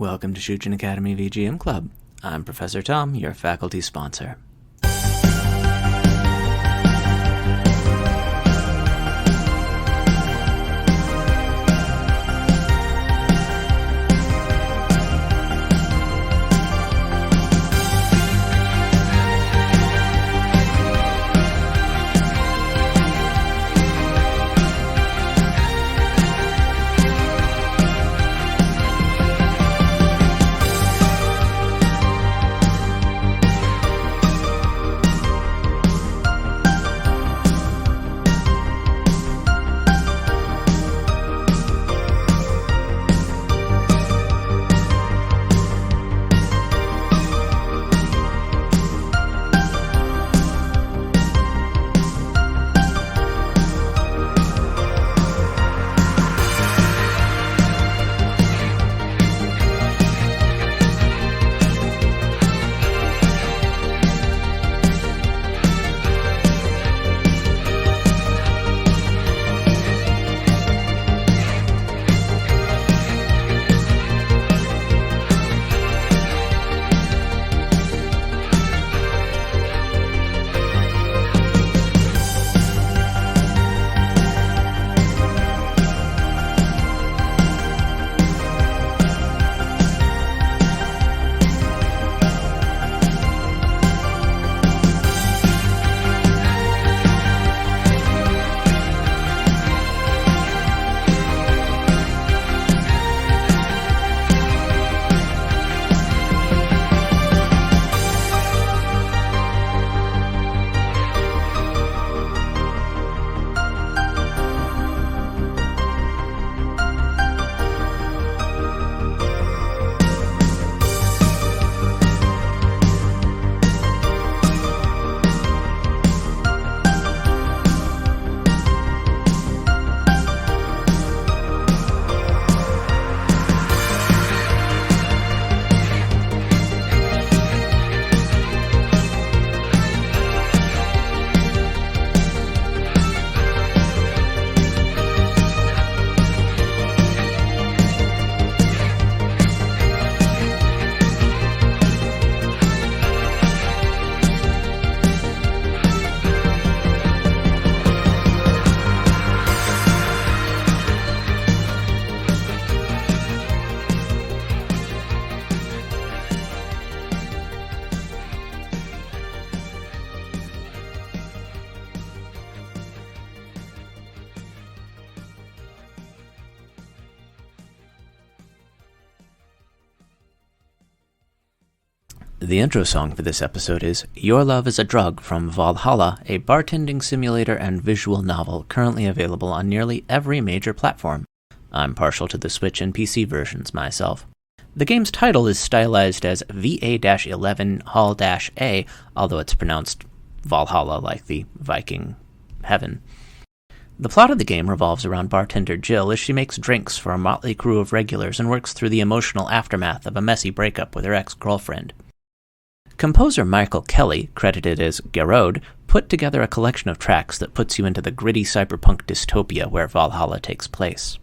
Welcome to Shujin Academy VGM Club. I'm Professor Tom, your faculty sponsor. The intro song for this episode is Your Love is a Drug from Valhalla, a bartending simulator and visual novel currently available on nearly every major platform. I'm partial to the Switch and PC versions myself. The game's title is stylized as VA-11 Hall-A, although it's pronounced Valhalla like the Viking heaven. The plot of the game revolves around bartender Jill as she makes drinks for a motley crew of regulars and works through the emotional aftermath of a messy breakup with her ex-girlfriend. Composer Michael Kelly, credited as Garrod, put together a collection of tracks that puts you into the gritty cyberpunk dystopia where Valhalla takes place.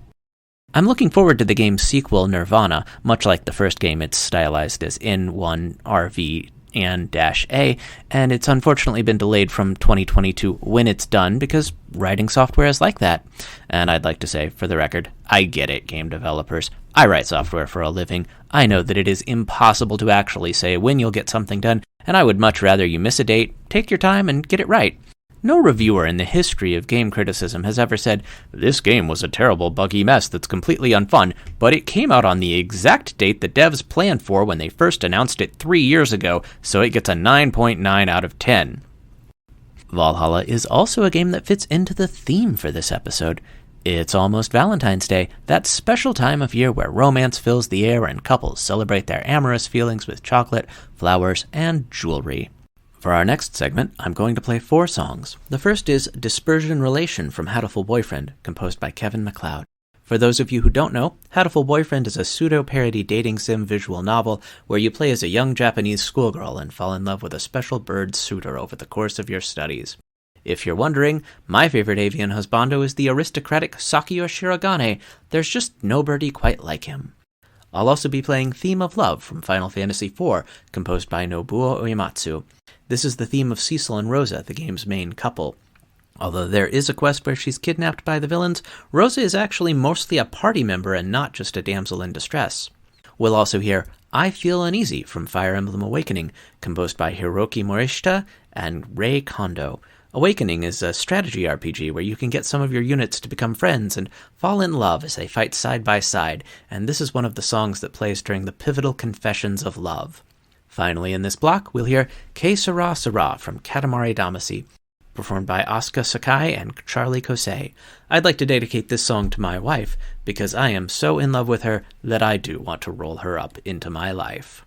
I'm looking forward to the game's sequel, Nirvana. Much like the first game, it's stylized as N1RV and -A, and it's unfortunately been delayed from 2020 to when it's done because writing software is like that. And I'd like to say, for the record, I get it, game developers. I write software for a living. I know that it is impossible to actually say when you'll get something done, and I would much rather you miss a date, take your time, and get it right. No reviewer in the history of game criticism has ever said, this game was a terrible buggy mess that's completely unfun, but it came out on the exact date the devs planned for when they first announced it 3 years ago, so it gets a 9.9 out of 10. Valhalla is also a game that fits into the theme for this episode. It's almost Valentine's Day, that special time of year where romance fills the air and couples celebrate their amorous feelings with chocolate, flowers, and jewelry. For our next segment, I'm going to play 4 songs. The first is Dispersion Relation from Hatoful Boyfriend, composed by Kevin MacLeod. For those of you who don't know, Hatoful Boyfriend is a pseudo-parody dating sim visual novel where you play as a young Japanese schoolgirl and fall in love with a special bird suitor over the course of your studies. If you're wondering, my favorite avian husbando is the aristocratic Sakiyo Shirogane. There's just nobody quite like him. I'll also be playing Theme of Love from Final Fantasy IV, composed by Nobuo Uematsu. This is the theme of Cecil and Rosa, the game's main couple. Although there is a quest where she's kidnapped by the villains, Rosa is actually mostly a party member and not just a damsel in distress. We'll also hear I Feel Uneasy from Fire Emblem Awakening, composed by Hiroki Morishita and Rei Kondo. Awakening is a strategy RPG where you can get some of your units to become friends and fall in love as they fight side by side, and this is one of the songs that plays during the pivotal Confessions of Love. Finally, in this block, we'll hear Que Sera Sera from Katamari Damacy, performed by Asuka Sakai and Charlie Kosei. I'd like to dedicate this song to my wife, because I am so in love with her that I do want to roll her up into my life.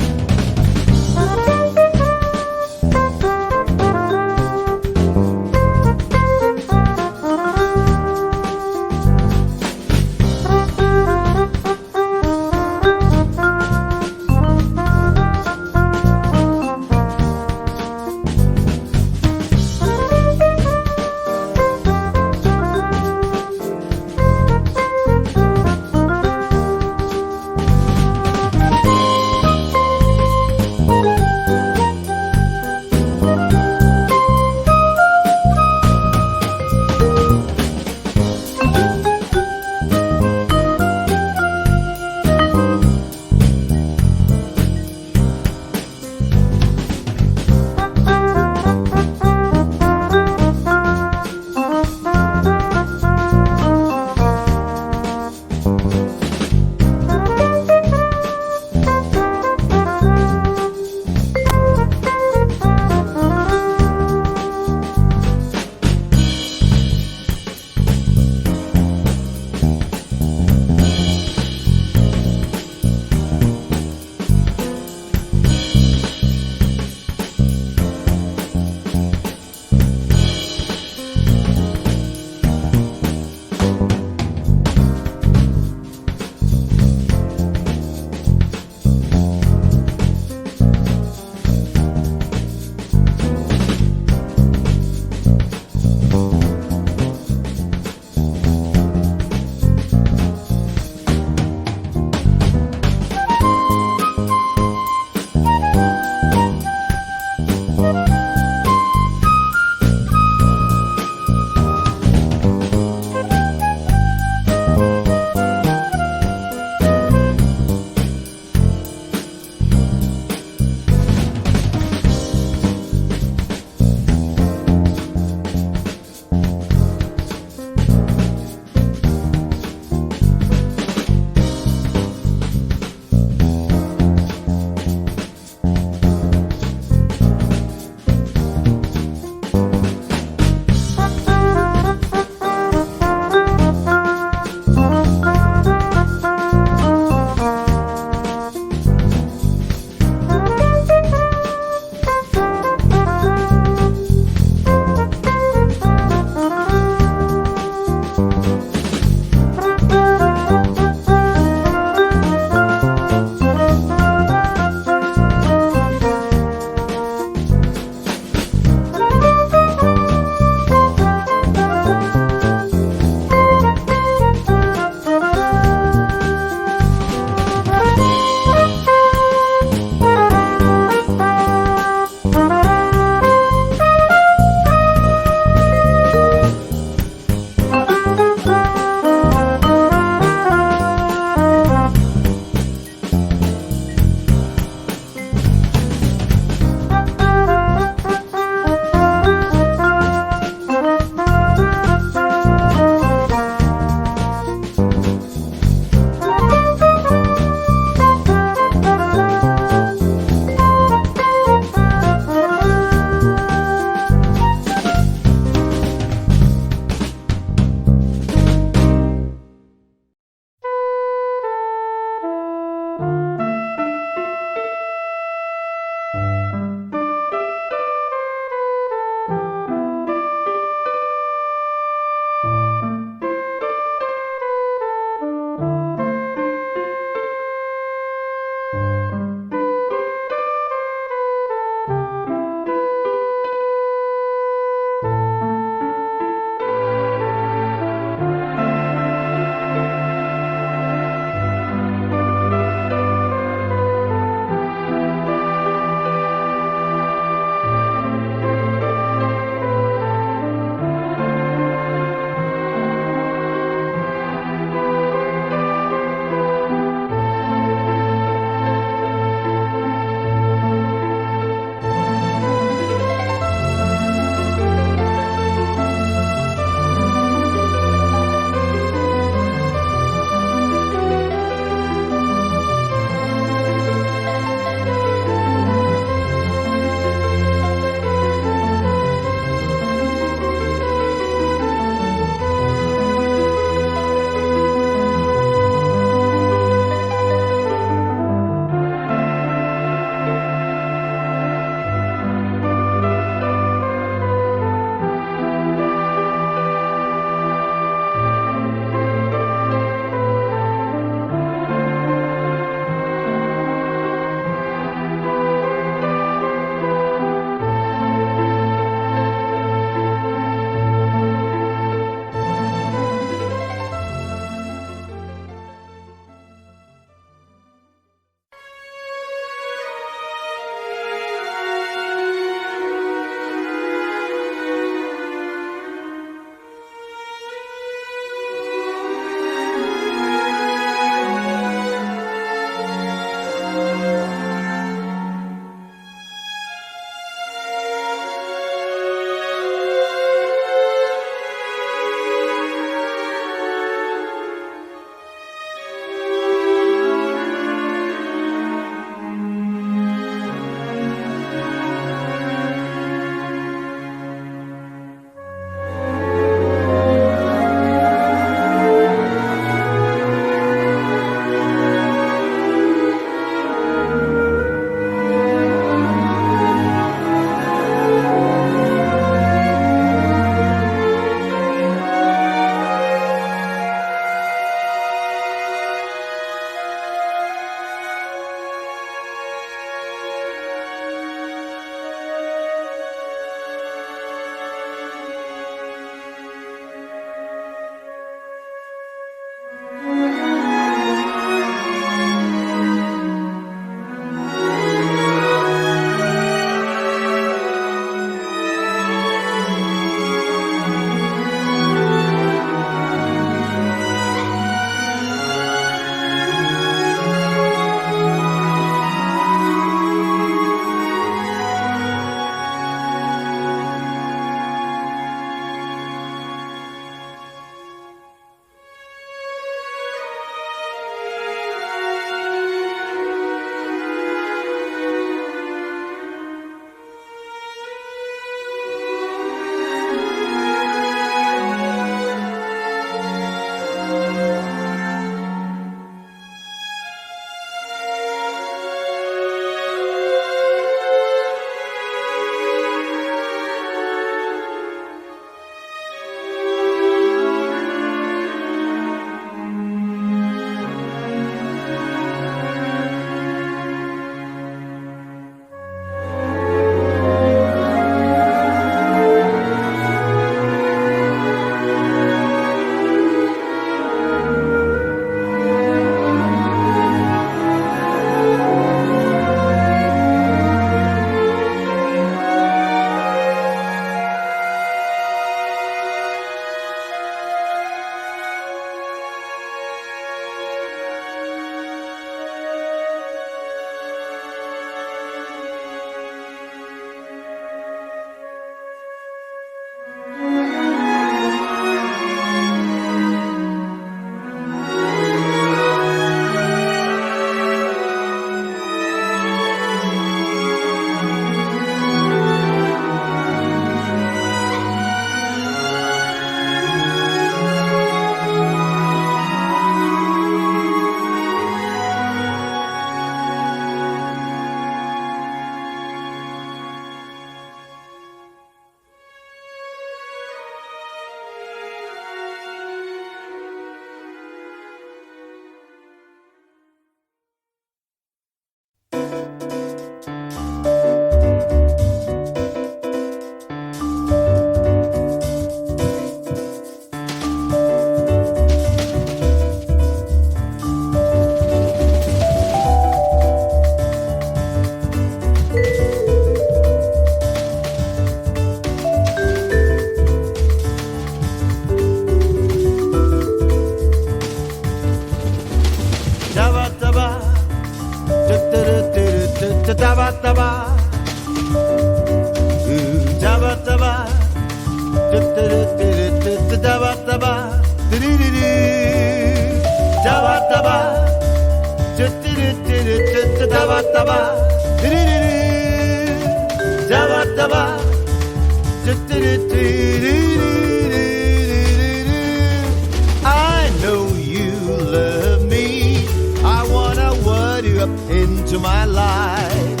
I know you love me. I wanna word you up into my life.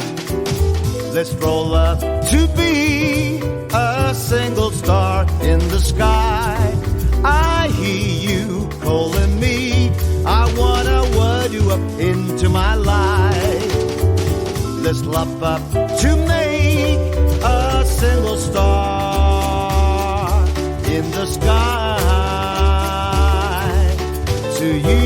Let's roll up to be a single star in the sky. I hear you calling me. I wanna word you up into my life. Let's love up to make a single star in the sky. To you.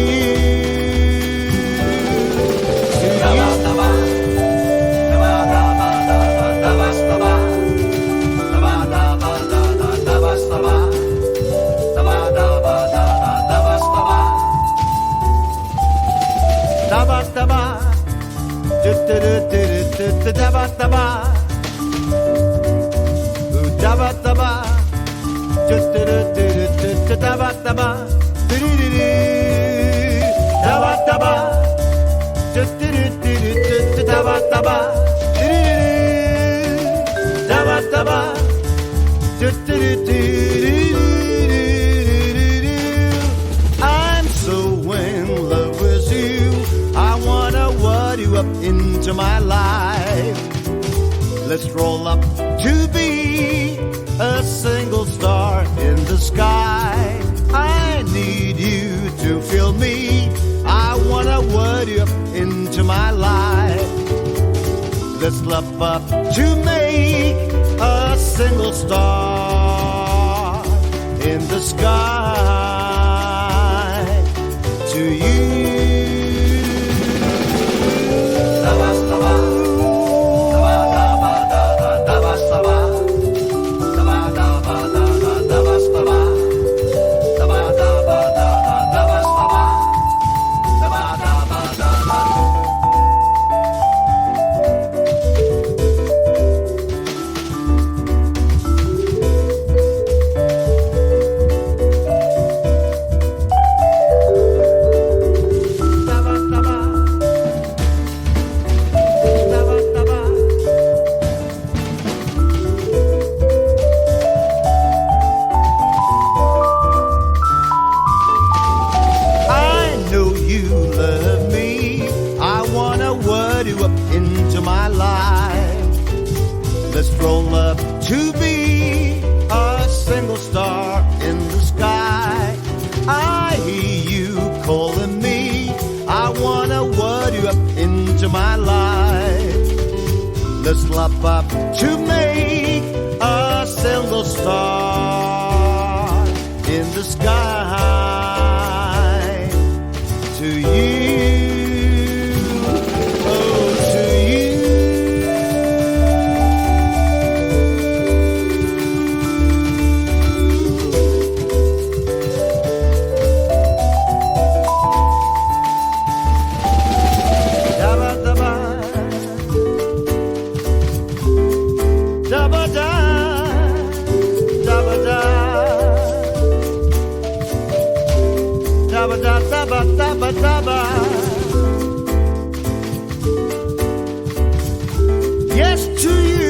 I'm so in love with you. I wanna word you up into my life. Let's roll up to be a single star in the sky. I need you to feel me. I wanna word you up into my life. Let's love up to make a single star in the sky. To you. Let's love up to make a single star in the sky. To you, oh, to you. Yes to you.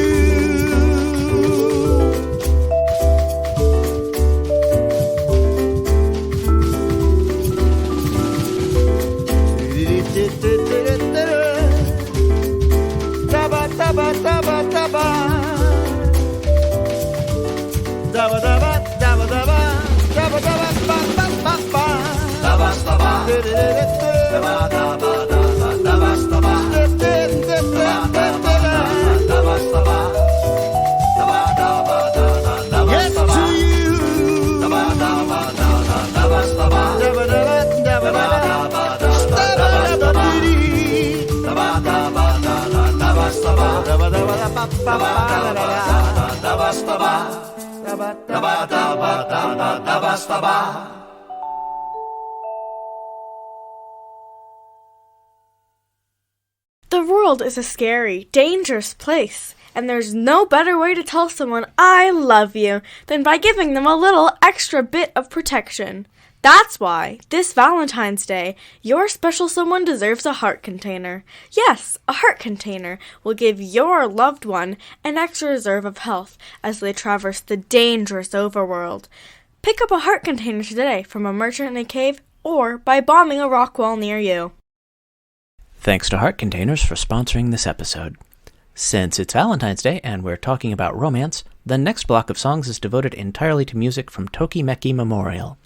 The world is a scary, dangerous place, and there's no better way to tell someone I love you than by giving them a little extra bit of protection. That's why, this Valentine's Day, your special someone deserves a heart container. Yes, a heart container will give your loved one an extra reserve of health as they traverse the dangerous overworld. Pick up a heart container today from a merchant in a cave or by bombing a rock wall near you. Thanks to Heart Containers for sponsoring this episode. Since it's Valentine's Day and we're talking about romance, the next block of songs is devoted entirely to music from Tokimeki Memorial.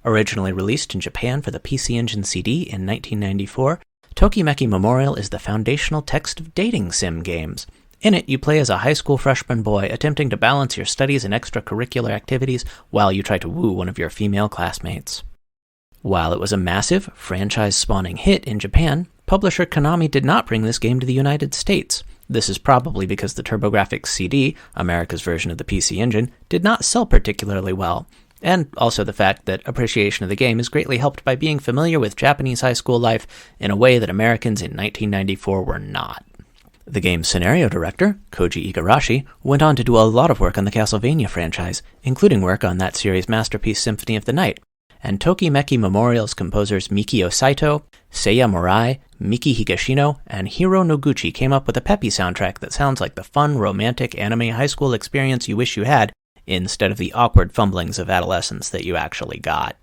Originally released in Japan for the PC Engine CD in 1994, Tokimeki Memorial is the foundational text of dating sim games. In it, you play as a high school freshman boy attempting to balance your studies and extracurricular activities while you try to woo one of your female classmates. While it was a massive, franchise-spawning hit in Japan, publisher Konami did not bring this game to the United States. This is probably because the TurboGrafx CD, America's version of the PC Engine, did not sell particularly well, and also the fact that appreciation of the game is greatly helped by being familiar with Japanese high school life in a way that Americans in 1994 were not. The game's scenario director, Koji Igarashi, went on to do a lot of work on the Castlevania franchise, including work on that series' masterpiece Symphony of the Night, and Tokimeki Memorial's composers Mikio Saito, Seiya Murai, Miki Higashino, and Hiro Noguchi came up with a peppy soundtrack that sounds like the fun, romantic anime high school experience you wish you had, instead of the awkward fumblings of adolescence that you actually got.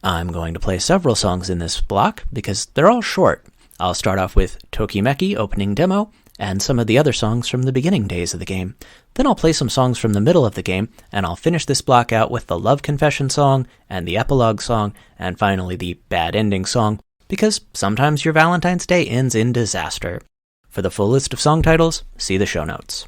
I'm going to play several songs in this block because they're all short. I'll start off with Tokimeki opening demo, and some of the other songs from the beginning days of the game. Then I'll play some songs from the middle of the game, and I'll finish this block out with the Love Confession song, and the Epilogue song, and finally the Bad Ending song, because sometimes your Valentine's Day ends in disaster. For the full list of song titles, see the show notes.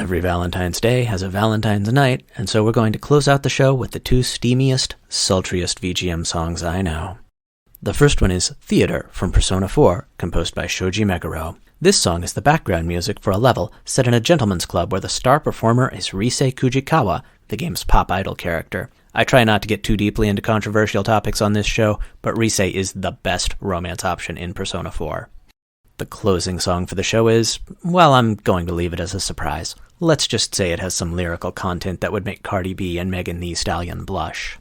Every Valentine's Day has a Valentine's Night, and so we're going to close out the show with the two steamiest, sultriest VGM songs I know. The first one is Theater from Persona 4, composed by Shoji Meguro. This song is the background music for a level set in a gentleman's club where the star performer is Rise Kujikawa, the game's pop idol character. I try not to get too deeply into controversial topics on this show, but Rise is the best romance option in Persona 4. The closing song for the show is, well, I'm going to leave it as a surprise. Let's just say it has some lyrical content that would make Cardi B and Megan Thee Stallion blush.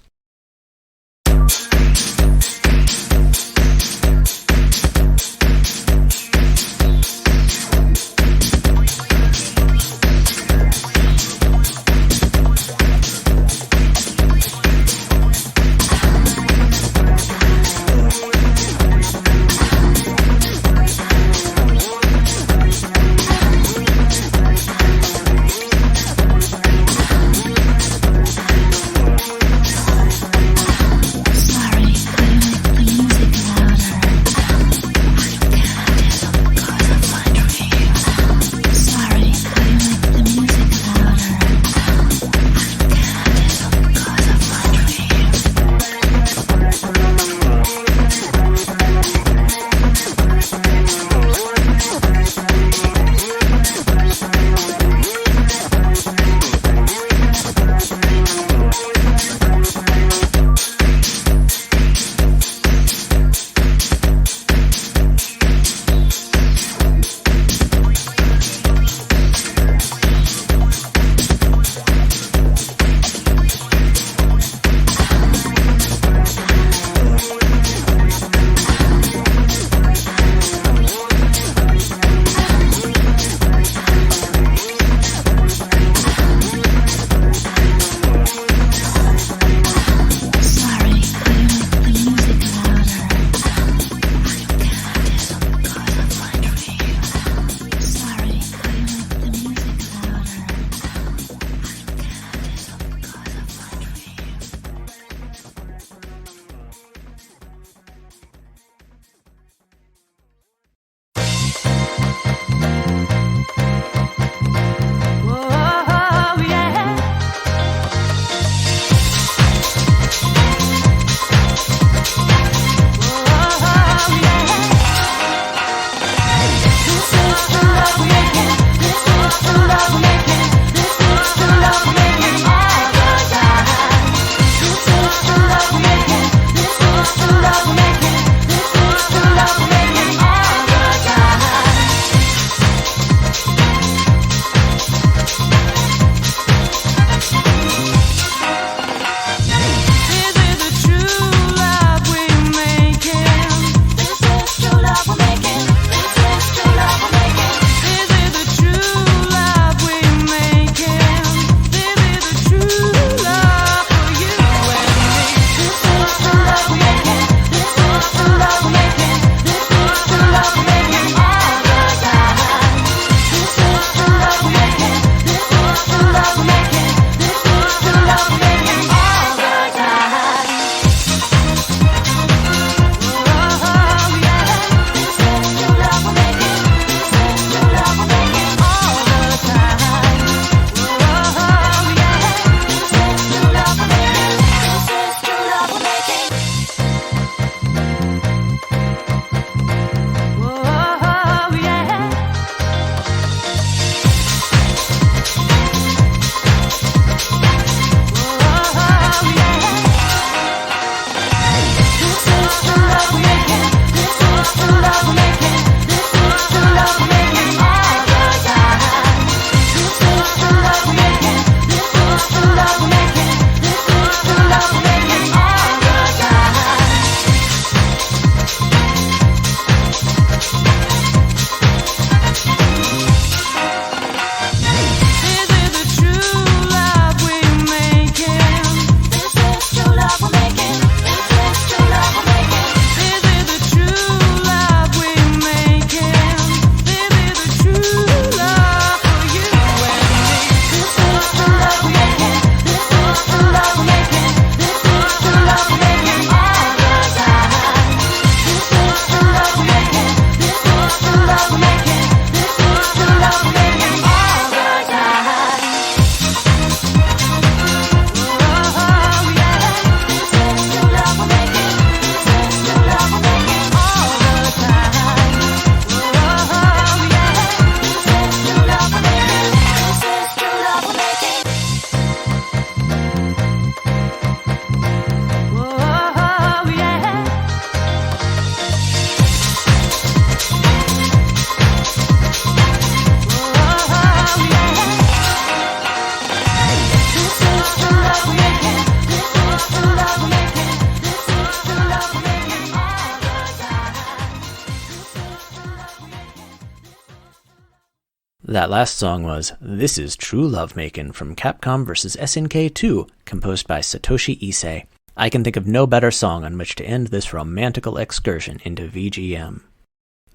That last song was This Is True Love Makin' from Capcom vs. SNK 2, composed by Satoshi Issei. I can think of no better song on which to end this romantical excursion into VGM.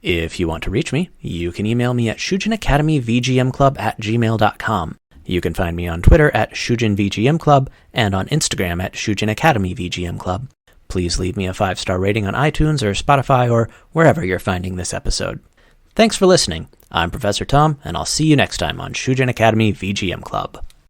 If you want to reach me, you can email me at shujinacademyvgmclub@gmail.com. You can find me on Twitter at shujinvgmclub and on Instagram at shujinacademyvgmclub. Please leave me a 5-star rating on iTunes or Spotify or wherever you're finding this episode. Thanks for listening. I'm Professor Tom, and I'll see you next time on Shujin Academy VGM Club.